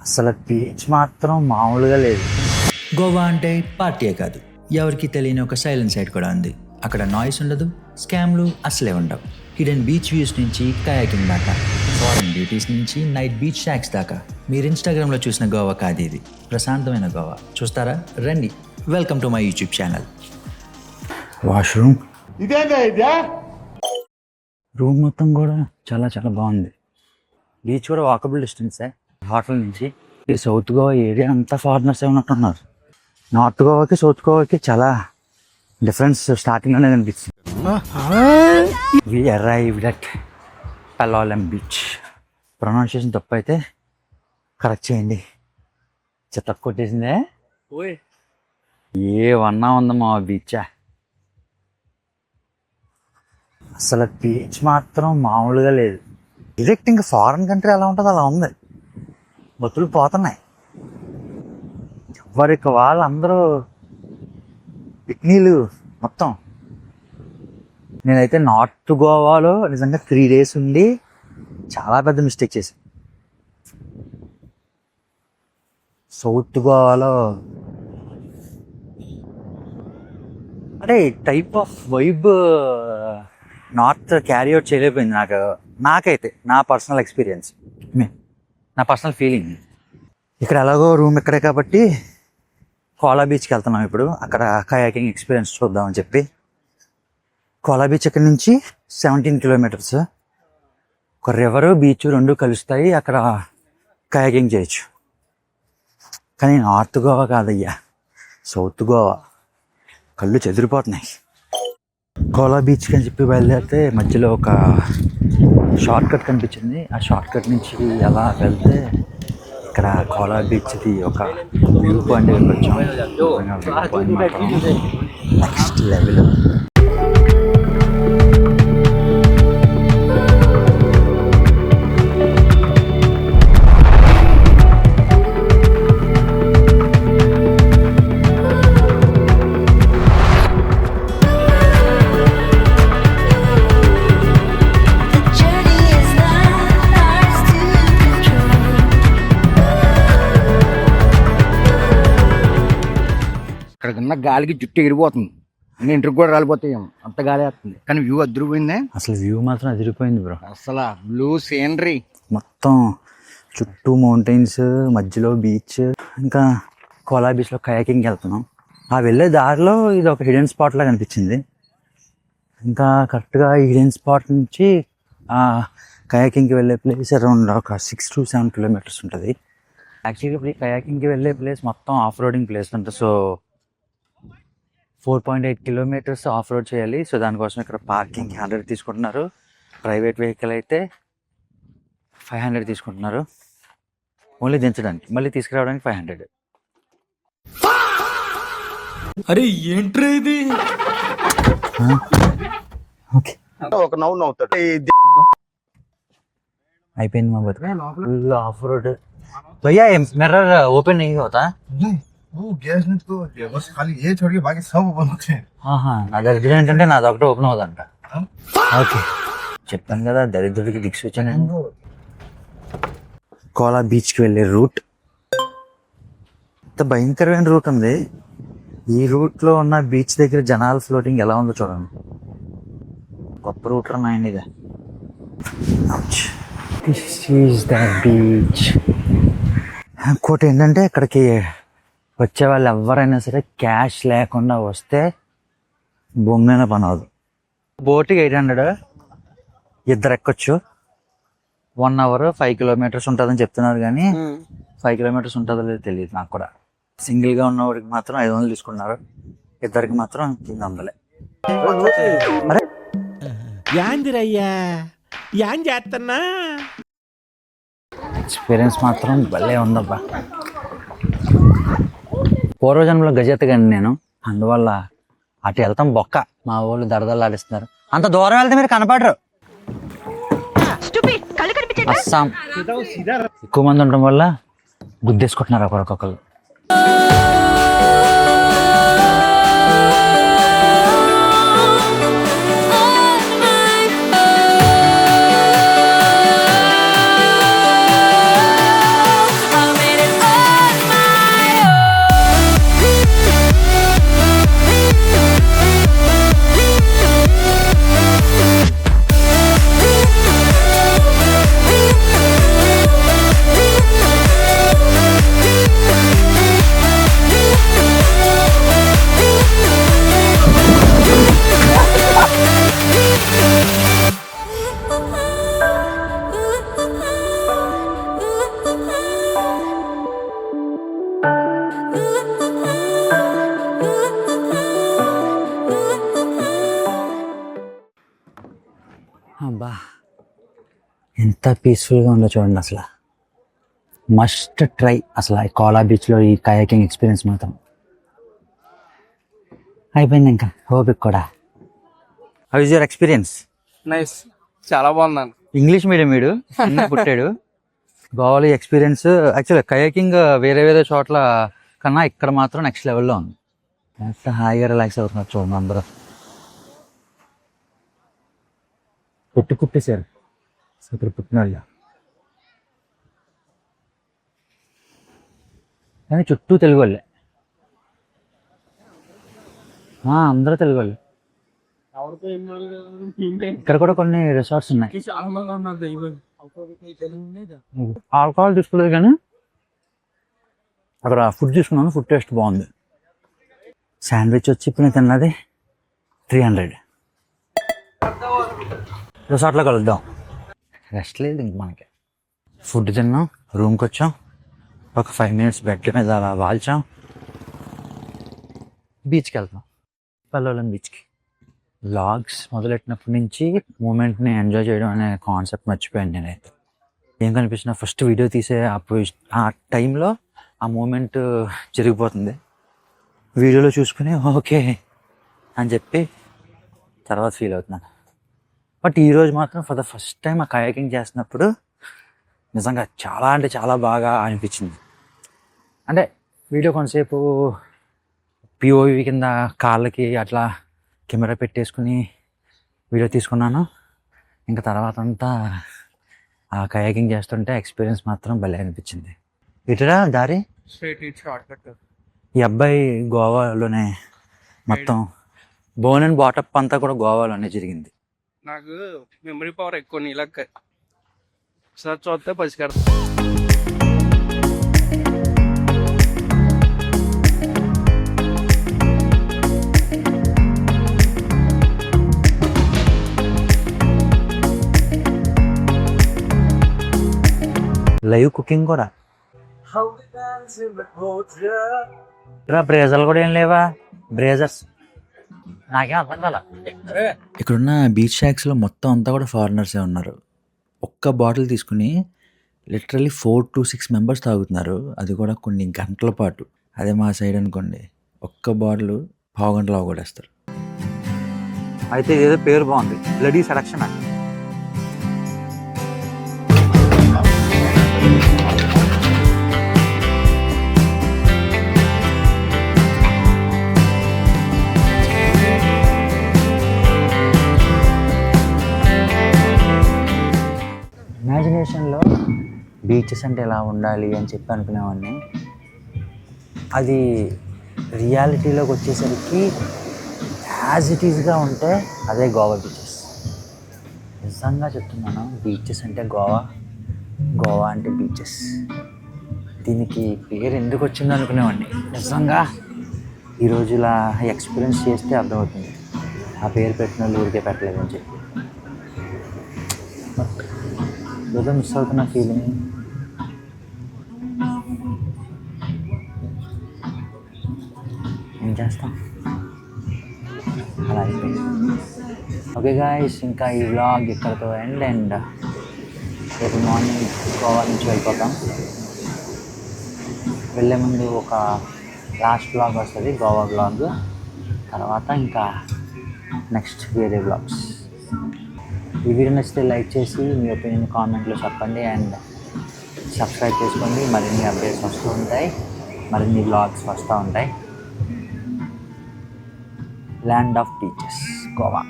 అసలు బీచ్ మాత్రం మామూలుగా లేదు. గోవా అంటే పార్టీయే కాదు, ఎవరికి తెలియని ఒక సైలెంట్ సైడ్ కూడా ఉంది. అక్కడ నాయిస్ ఉండదు, స్కామ్లు అసలే ఉండవు. హిడెన్ బీచ్ వ్యూస్ నుంచి కయాకింగ్ దాకా, ఫారెన్ బ్యూటీస్ నుంచి నైట్ బీచ్ షాక్స్ దాకా. మీరు ఇన్స్టాగ్రామ్లో చూసిన గోవా కాదు ఇది, ప్రశాంతమైన గోవా. చూస్తారా? రండి. Welcome to my YouTube channel. Washroom room మొత్తం కూడా చాలా చాలా బాగుంది. బీచ్ కూడా వాకబుల్ డిస్టెన్సే హోటల్ నుంచి. ఈ సౌత్ గోవా ఏరియా అంతా ఫారినర్స్ ఉన్నట్టున్నారు. నార్త్ గోవాకి సౌత్ గోవాకి చాలా డిఫరెన్స్ స్టార్టింగ్లోనే కనిపిస్తుంది. వి అరైవ్డ్ అట్ పలాలం బీచ్. ప్రొనౌన్సియేషన్ తప్పు అయితే కరెక్ట్ చేయండి. చెత్త కొట్టేసిందే. ఏమన్నా ఉందమ్మా బీచా. అసలు బీచ్ మాత్రం మామూలుగా లేదు. డైరెక్ట్ ఇంకా ఫారెన్ కంట్రీ ఎలా ఉంటుందో అలా ఉంది. బతులు పోతున్నాయి. ఎవరికి వాళ్ళందరూ పిక్నీలు మొత్తం. నేనైతే నార్త్ గోవాలో నిజంగా 3 days ఉండి చాలా పెద్ద మిస్టేక్ చేశాను. సౌత్ గోవాలో అంటే type of vibe north carry out చేయలేకపోయింది నాకైతే నా పర్సనల్ ఎక్స్పీరియన్స్, నా పర్సనల్ ఫీలింగ్. ఇక్కడ ఎలాగో రూమ్ ఇక్కడే కాబట్టి కోలా బీచ్కి వెళ్తున్నాం ఇప్పుడు. అక్కడ కయాకింగ్ ఎక్స్పీరియన్స్ చూద్దామని చెప్పి. కోలా బీచ్ ఇక్కడ నుంచి 17 kilometers. ఒక రివరు బీచ్ రెండు కలుస్తాయి. అక్కడ కయాకింగ్ చేయొచ్చు. కానీ నార్త్ గోవా కాదయ్యా, సౌత్ గోవా. కళ్ళు చెదిరిపోతున్నాయి. కోలా బీచ్కి అని చెప్పి బయలుదేరితే మధ్యలో ఒక షార్ట్ కట్ కనిపించింది. ఆ షార్ట్ కట్ నుంచి ఎలా వెళ్తే ఇక్కడ కోలా బీచ్ది ఒక వ్యూ పాయింట్ వచ్చాం. Next level. ఇక్కడ ఉన్న గాలికి జుట్టు ఎగిరిపోతుంది. అన్ని ఇంటికి కూడా రాలిపోతాయి, అంత గాలి వస్తుంది. కానీ వ్యూ అదిరిపోయింది. అసలు వ్యూ మాత్రం అదిరిపోయింది బ్రో. అసలు బ్లూ సీనరీ మొత్తం చుట్టూ మౌంటైన్స్, మధ్యలో బీచ్. ఇంకా కోలా బీచ్లో కయాకింగ్కి వెళ్తున్నాం. ఆ వెళ్ళే దారిలో ఇది ఒక హిడెన్ స్పాట్ లాగా అనిపించింది. ఇంకా కరెక్ట్గా ఈ హిడెన్ స్పాట్ నుంచి ఆ కయాకింగ్కి వెళ్ళే ప్లేస్ అరౌండ్ ఒక 6 to 7 kilometers ఉంటుంది. యాక్చువల్గా ఇప్పుడు ఈ కయాకింగ్కి వెళ్ళే ప్లేస్ మొత్తం ఆఫ్ రోడింగ్ ప్లేస్ ఉంటుంది. సో 4.8 kilometers ఆఫ్ రోడ్ చేయాలి. సో దానికోసం ఇక్కడ పార్కింగ్ 100 తీసుకుంటున్నారు. ప్రైవేట్ వెహికల్ అయితే 500 తీసుకుంటున్నారు. ఓన్లీ దించడానికి, మళ్ళీ తీసుకురావడానికి 500. అరే ఏంట్రా ఇది? ఓకే, ఒక నవ్వు నవ్వుతాడు. అయిపోయింది మా బతుకు. ఆఫ్ రోడ్ भैया मिरर ओपन नहीं होता? नहीं, वो गैस नहीं तो बस खाली ये छोड़ के बाकी सब ओपन होते हैं. నా దరిద్రం ఏంటంటే నాది ఒకటే ఓపెన్ అవుతుందంట. ఓకే, చెప్పాను కదా దరిద్రుడికి దిక్సూచన. కోలా బీచ్కి వెళ్ళే రూట్ ఇంత భయంకరమైన రూట్ ఉంది. ఈ రూట్లో ఉన్న బీచ్ దగ్గర జనాల ఫ్లోటింగ్ ఎలా ఉందో చూడండి. గొప్ప రూట్ ఉన్నాయండి ఇది. This is the beach. ఇంకోటి ఏంటంటే ఇక్కడికి వచ్చే వాళ్ళు ఎవరైనా సరే క్యాష్ లేకుండా వస్తే బొమ్మైన పని అవదు. బోట్కి 800, ఇద్దరు ఎక్కొచ్చు. 1 hour 5 kilometers ఉంటుందని చెప్తున్నారు. కానీ 5 kilometers ఉంటుందో లేదో తెలియదు నాకు కూడా. సింగిల్గా ఉన్నవాడికి మాత్రం 500 తీసుకున్నారు, ఇద్దరికి మాత్రం 300. అరే యాందిరయ్యా యాన్ చేస్తున్నా. ఎక్స్పీరియన్స్ మాత్రం భలే ఉందబ్బా. పూర్వజన్మలో గజెత్తగాని నేను, అందువల్ల అటు వెళ్తాం బొక్క. మా వాళ్ళు దరదలాడిస్తున్నారు. అంత దూరం వెళ్తే మీరు కనపడరు. అస్సాం ఎక్కువ మంది ఉండడం వల్ల గుద్దేసుకుంటున్నారు ఒకరికొకరు. I made ఎంత పీస్ఫుల్గా ఉందో చూడండి అసలు. మస్ట్ ట్రై అసలు ఈ కోలా బీచ్లో ఈ కయాకింగ్ ఎక్స్పీరియన్స్ మాత్రం. అయిపోయింది ఇంకా ఓపిక కూడా. How is your experience? Nice, చాలా బాగున్నాను. ఇంగ్లీష్ మీడియం వీడు చిన్న పుట్టాడు. గోవాలో ఎక్స్పీరియన్స్ యాక్చువల్లీ కయాకింగ్ వేరే వేరే చోట్ల కన్నా ఇక్కడ మాత్రం నెక్స్ట్ లెవెల్లో ఉంది. ఎంత హాయిగా రిలాక్స్ అవుతున్నారు చూడండి అందరూ. పుట్టి కుట్టేశారు ఇక్కడ పుట్టిన వాళ్ళు, కానీ చుట్టూ తెలుగు వాళ్ళే. అందరూ తెలుగు వాళ్ళు. ఇక్కడ కూడా కొన్ని రిసార్ట్స్ ఉన్నాయి. చాలా మంది ఉన్నారు. ఆల్కహాల్ తీసుకోలేదు కానీ అక్కడ ఫుడ్ తీసుకున్నాను. ఫుడ్ టేస్ట్ బాగుంది. శాండ్విచ్ వచ్చి ఇప్పుడు నేను తిన్నది 300. రిసార్ట్లో కలుద్దాం. రెస్ట్ లేదు ఇంక మనకి. ఫుడ్ తిన్నాం, రూమ్కి వచ్చాం, ఒక 5 minutes బెడ్ మీద అలా వాల్చాం, బీచ్కి వెళ్తాం, పల్లవలం బీచ్కి. వ్లాగ్స్ మొదలెట్టినప్పటి నుంచి మూమెంట్ని ఎంజాయ్ చేయడం అనే కాన్సెప్ట్ మర్చిపోయాను నేనైతే. ఏం కనిపించిన ఫస్ట్ వీడియో తీసే ఆ టైంలో ఆ మూమెంట్ జరిగిపోతుంది. వీడియోలో చూసుకుని ఓకే అని చెప్పి తర్వాత ఫీల్ అవుతున్నాను. బట్ ఈరోజు మాత్రం ఫర్ ద ఫస్ట్ టైం ఆ కయాకింగ్ చేస్తున్నప్పుడు నిజంగా చాలా అంటే చాలా బాగా అనిపించింది. అంటే వీడియో కొంతసేపు పిఓవి కింద కాళ్ళకి అట్లా కెమెరా పెట్టేసుకుని వీడియో తీసుకున్నాను. ఇంకా తర్వాత అంతా ఆ కయాకింగ్ చేస్తుంటే ఎక్స్పీరియన్స్ మాత్రం భలే అనిపించింది. ఇటురా దారి. ఈ అబ్బాయి గోవాలోనే మొత్తం బోన్ అండ్ బాటప్ అంతా కూడా గోవాలోనే జరిగింది. నాకు మెమరీ పవర్ ఎక్కువ నీలక్క. ఒకసారి చూస్తే పరిష్కారం. లైవ్ కుకింగ్ కూడా. బ్రేజర్లు కూడా ఏం లేవా? బ్రేజర్స్ నాకేం అర్థం కాల. ఇక్కడున్న బీచ్ షాక్స్లో మొత్తం అంతా కూడా ఫారినర్సే ఉన్నారు. ఒక్క బాటిల్ తీసుకుని లిటరల్లీ 4 to 6 members తాగుతున్నారు. అది కూడా కొన్ని గంటల పాటు. అదే మా సైడ్ అనుకోండి, ఒక్క బాటిల్ పావు గంటలో అవగొడేస్తారు. అయితే ఇదేదో పేరు బాగుంది, బ్లడీ సెడక్షన్ అంటే. ఇమాజినేషన్లో బీచెస్ అంటే ఎలా ఉండాలి అని చెప్పి అనుకునేవాడిని. అది రియాలిటీలోకి వచ్చేసరికి యాజ్ ఇట్ ఈస్గా ఉంటే అదే గోవా బీచెస్. నిజంగా చెప్తున్నాను, బీచెస్ అంటే గోవా, గోవా అంటే బీచెస్. దీనికి పేరు ఎందుకు వచ్చిందో అనుకునేవాడిని. నిజంగా ఈరోజు ఇలా ఎక్స్పీరియన్స్ చేస్తే అర్థమవుతుంది ఆ పేరు పెట్టిన వాళ్ళు ఊరికే పెట్టలేదని చెప్పి. ఏదో మిస్ అవుతున్న ఫీలింగ్. ఏం చేస్తాం, అలా అయిపోయింది. ఓకే గాయ్స్, ఇంకా ఈ వ్లాగ్ ఇక్కడతో ఎండ్. అండ్ రేపు మార్నింగ్ గోవా నుంచి వెళ్ళిపోతాం. వెళ్ళే ముందు ఒక లాస్ట్ వ్లాగ్ వస్తుంది, గోవా వ్లాగ్. తర్వాత ఇంకా నెక్స్ట్ వేరే వ్లాగ్స్. ఈ వీడియో నచ్చితే లైక్ చేసి మీ ఒపీనియన్ కామెంట్లో చెప్పండి. అండ్ సబ్స్క్రైబ్ చేసుకోండి. మరిన్ని అప్డేట్స్ వస్తూ ఉంటాయి, మరిన్ని వ్లాగ్స్ వస్తూ ఉంటాయి. Land of beaches Goa.